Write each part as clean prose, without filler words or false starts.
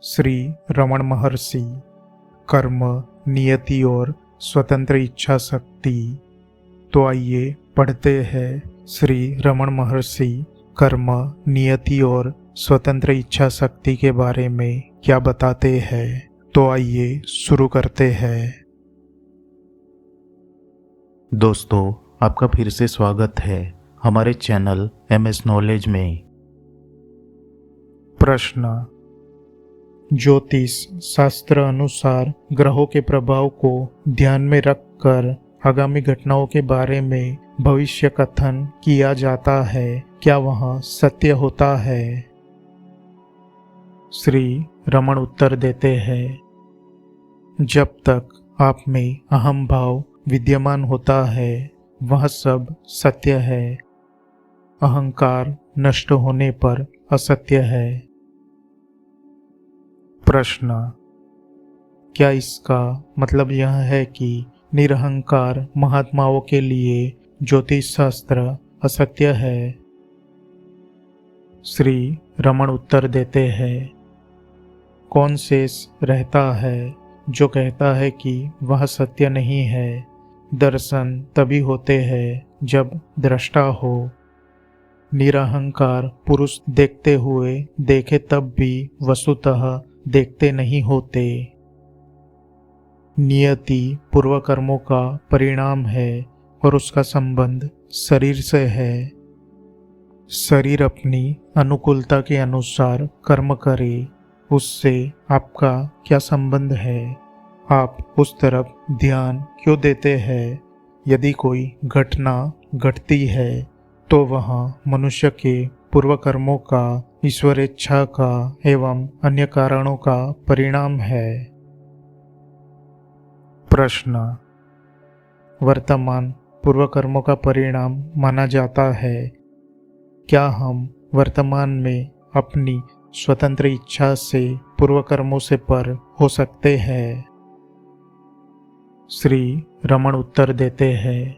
श्री रमण महर्षि। कर्म, नियति और स्वतंत्र इच्छा शक्ति। तो आइए पढ़ते हैं श्री रमण महर्षि कर्म, नियति और स्वतंत्र इच्छा शक्ति के बारे में क्या बताते हैं। तो आइए शुरू करते हैं। दोस्तों, आपका फिर से स्वागत है हमारे चैनल MS नॉलेज में। प्रश्न। ज्योतिष शास्त्र अनुसार ग्रहों के प्रभाव को ध्यान में रखकर आगामी घटनाओं के बारे में भविष्य कथन किया जाता है, क्या वह सत्य होता है? श्री रमण उत्तर देते हैं, जब तक आप में अहम भाव विद्यमान होता है वह सब सत्य है। अहंकार नष्ट होने पर असत्य है। प्रश्न। क्या इसका मतलब यह है कि निरहंकार महात्माओं के लिए ज्योतिष शास्त्र असत्य है? श्री रमण उत्तर देते हैं, कौन शेष रहता है जो कहता है कि वह सत्य नहीं है। दर्शन तभी होते हैं जब दृष्टा हो। निरहंकार पुरुष देखते हुए देखे तब भी वस्तुतः देखते नहीं होते। नियति पूर्व कर्मों का परिणाम है और उसका संबंध शरीर से है। शरीर अपनी अनुकूलता के अनुसार कर्म करे, उससे आपका क्या संबंध है? आप उस तरफ ध्यान क्यों देते हैं? यदि कोई घटना घटती है तो वह मनुष्य के पूर्व कर्मों का, ईश्वर इच्छा का एवं अन्य कारणों का परिणाम है। प्रश्न। वर्तमान पूर्व कर्मों का परिणाम माना जाता है। क्या हम वर्तमान में अपनी स्वतंत्र इच्छा से पूर्व कर्मों से पर हो सकते हैं? श्री रमण उत्तर देते हैं,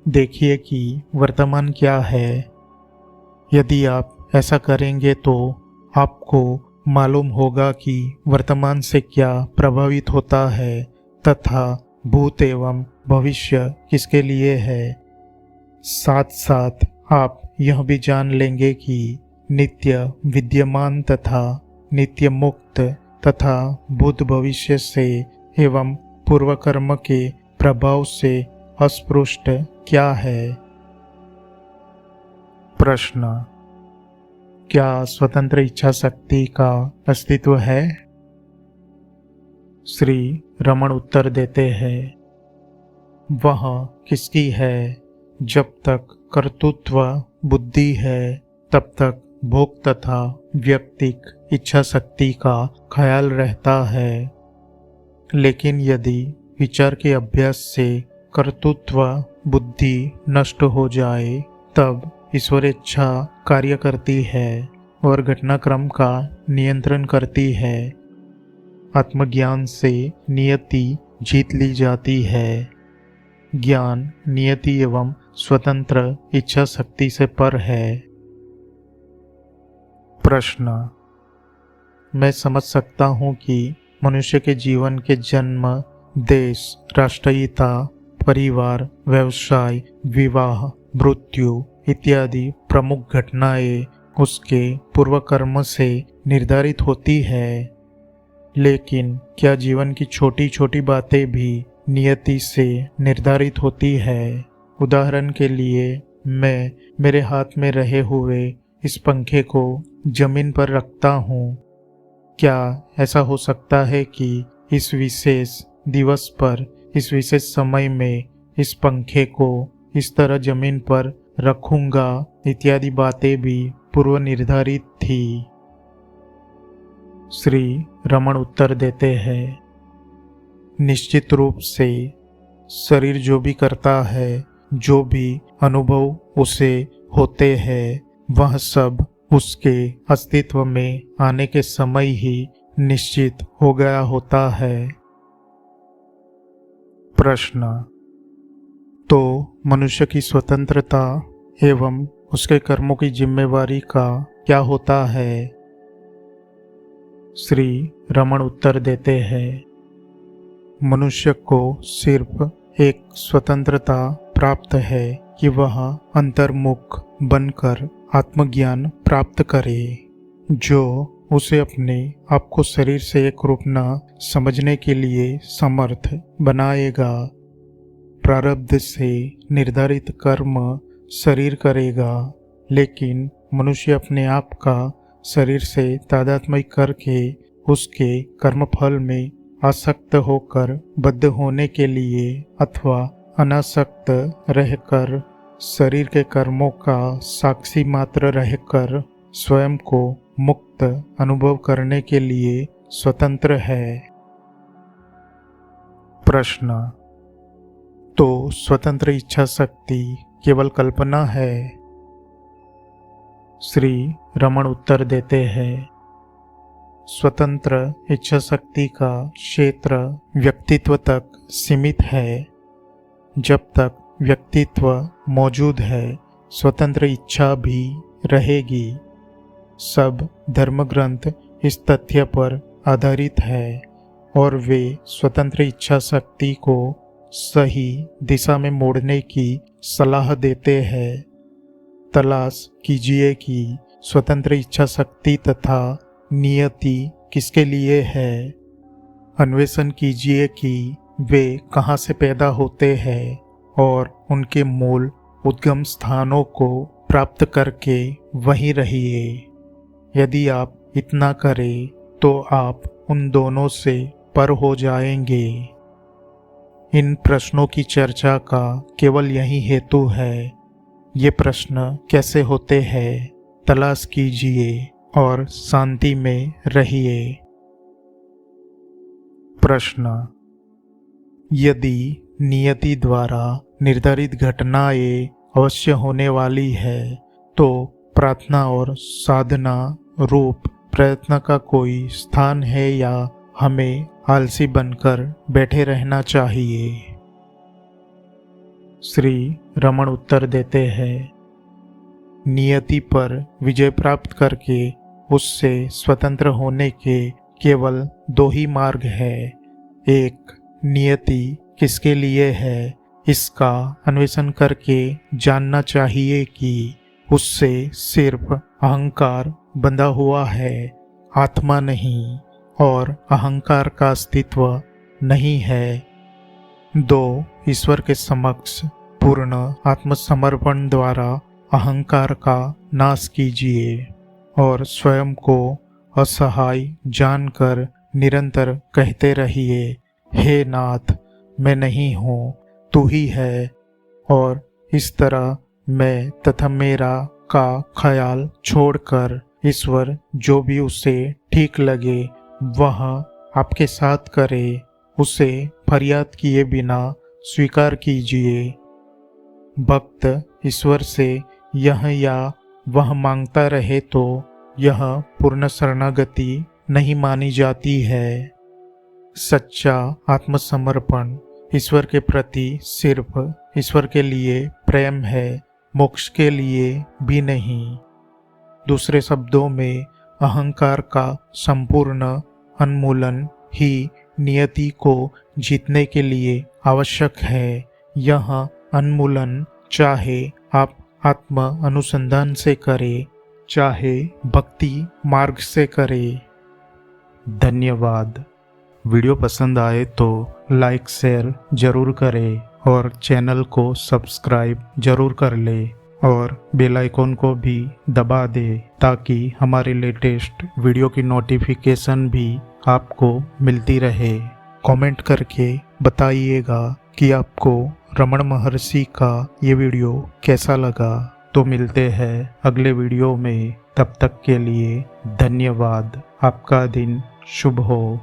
देखिए कि वर्तमान क्या है। यदि आप ऐसा करेंगे तो आपको मालूम होगा कि वर्तमान से क्या प्रभावित होता है तथा भूत एवं भविष्य किसके लिए है। साथ साथ आप यह भी जान लेंगे कि नित्य विद्यमान तथा नित्य मुक्त तथा भूत भविष्य से एवं पूर्व कर्म के प्रभाव से अस्पृष्ट क्या है। प्रश्न। क्या स्वतंत्र इच्छा शक्ति का अस्तित्व है? श्री रमण उत्तर देते हैं, वह किसकी है? जब तक कर्तृत्व बुद्धि है तब तक भोग तथा व्यक्तिक इच्छा शक्ति का ख्याल रहता है। लेकिन यदि विचार के अभ्यास से कर्तृत्व बुद्धि नष्ट हो जाए तब ईश्वर इच्छा कार्य करती है और घटनाक्रम का नियंत्रण करती है। आत्मज्ञान से नियति जीत ली जाती है। ज्ञान नियति एवं स्वतंत्र इच्छा शक्ति से पर है। प्रश्न। मैं समझ सकता हूँ कि मनुष्य के जीवन के जन्म, देश, राष्ट्रीयता, परिवार, व्यवसाय, विवाह, मृत्यु इत्यादि प्रमुख घटनाएं उसके पूर्व कर्म से निर्धारित होती है। लेकिन क्या जीवन की छोटी छोटी बातें भी नियति से निर्धारित होती है? उदाहरण के लिए मैं मेरे हाथ में रहे हुए इस पंखे को जमीन पर रखता हूँ। क्या ऐसा हो सकता है कि इस विशेष दिवस पर, इस विशेष समय में इस पंखे को इस तरह जमीन पर रखूंगा इत्यादि बातें भी पूर्व निर्धारित थी? श्री रमण उत्तर देते हैं, निश्चित रूप से शरीर जो भी करता है, जो भी अनुभव उसे होते हैं, वह सब उसके अस्तित्व में आने के समय ही निश्चित हो गया होता है। प्रश्न। तो मनुष्य की स्वतंत्रता एवं उसके कर्मों की जिम्मेवारी का क्या होता है? श्री रमण उत्तर देते हैं, मनुष्य को सिर्फ एक स्वतंत्रता प्राप्त है कि वह अंतर्मुख बनकर आत्मज्ञान प्राप्त करे, जो उसे अपने आप को शरीर से एक रूप न समझने के लिए समर्थ बनाएगा। प्रारब्ध से निर्धारित कर्म शरीर करेगा, लेकिन मनुष्य अपने आप का शरीर से तादात्म्य करके उसके कर्मफल में आसक्त होकर बद्ध होने के लिए अथवा अनासक्त रहकर शरीर के कर्मों का साक्षी मात्र रहकर स्वयं को मुक्त अनुभव करने के लिए स्वतंत्र है। प्रश्न, तो स्वतंत्र इच्छा शक्ति केवल कल्पना है? श्री रमण उत्तर देते हैं, स्वतंत्र इच्छा शक्ति का क्षेत्र व्यक्तित्व तक सीमित है। जब तक व्यक्तित्व मौजूद है, स्वतंत्र इच्छा भी रहेगी। सब धर्मग्रंथ इस तथ्य पर आधारित है और वे स्वतंत्र इच्छा शक्ति को सही दिशा में मोड़ने की सलाह देते हैं। तलाश कीजिए कि स्वतंत्र इच्छा शक्ति तथा नियति किसके लिए है। अन्वेषण कीजिए कि वे कहाँ से पैदा होते हैं और उनके मूल उद्गम स्थानों को प्राप्त करके वहीं रहिए। यदि आप इतना करें तो आप उन दोनों से पर हो जाएंगे। इन प्रश्नों की चर्चा का केवल यही हेतु है। ये प्रश्न कैसे होते हैं, तलाश कीजिए और शांति में रहिए। प्रश्न, यदि नियति द्वारा निर्धारित घटनाएं अवश्य होने वाली है, तो प्रार्थना और साधना रूप प्रयत्न का कोई स्थान है या हमें आलसी बनकर बैठे रहना चाहिए? श्री रमण उत्तर देते हैं, नियति पर विजय प्राप्त करके उससे स्वतंत्र होने के केवल दो ही मार्ग है। एक, नियति किसके लिए है, इसका अन्वेषण करके जानना चाहिए कि उससे सिर्फ अहंकार बंधा हुआ है, आत्मा नहीं, और अहंकार का अस्तित्व नहीं है। 2, ईश्वर के समक्ष पूर्ण आत्मसमर्पण द्वारा अहंकार का नाश कीजिए और स्वयं को असहाय जानकर निरंतर कहते रहिए, हे नाथ, मैं नहीं हूँ, तू ही है। और इस तरह मैं तथा मेरा का ख्याल छोड़कर ईश्वर जो भी उसे ठीक लगे वह आपके साथ करे, उसे फरियाद किए बिना स्वीकार कीजिए। भक्त ईश्वर से यह या वह मांगता रहे तो यह पूर्ण शरणागति नहीं मानी जाती है। सच्चा आत्मसमर्पण ईश्वर के प्रति सिर्फ ईश्वर के लिए प्रेम है, मोक्ष के लिए भी नहीं। दूसरे शब्दों में, अहंकार का संपूर्ण उन्मूलन ही नियति को जीतने के लिए आवश्यक है। यह उन्मूलन चाहे आप आत्म अनुसंधान से करें, चाहे भक्ति मार्ग से करें। धन्यवाद। वीडियो पसंद आए तो लाइक शेयर जरूर करें और चैनल को सब्सक्राइब जरूर कर ले और बेल आइकॉन को भी दबा दे ताकि हमारे लेटेस्ट वीडियो की नोटिफिकेशन भी आपको मिलती रहे। कमेंट करके बताइएगा कि आपको रमण महर्षि का ये वीडियो कैसा लगा। तो मिलते हैं अगले वीडियो में, तब तक के लिए धन्यवाद। आपका दिन शुभ हो।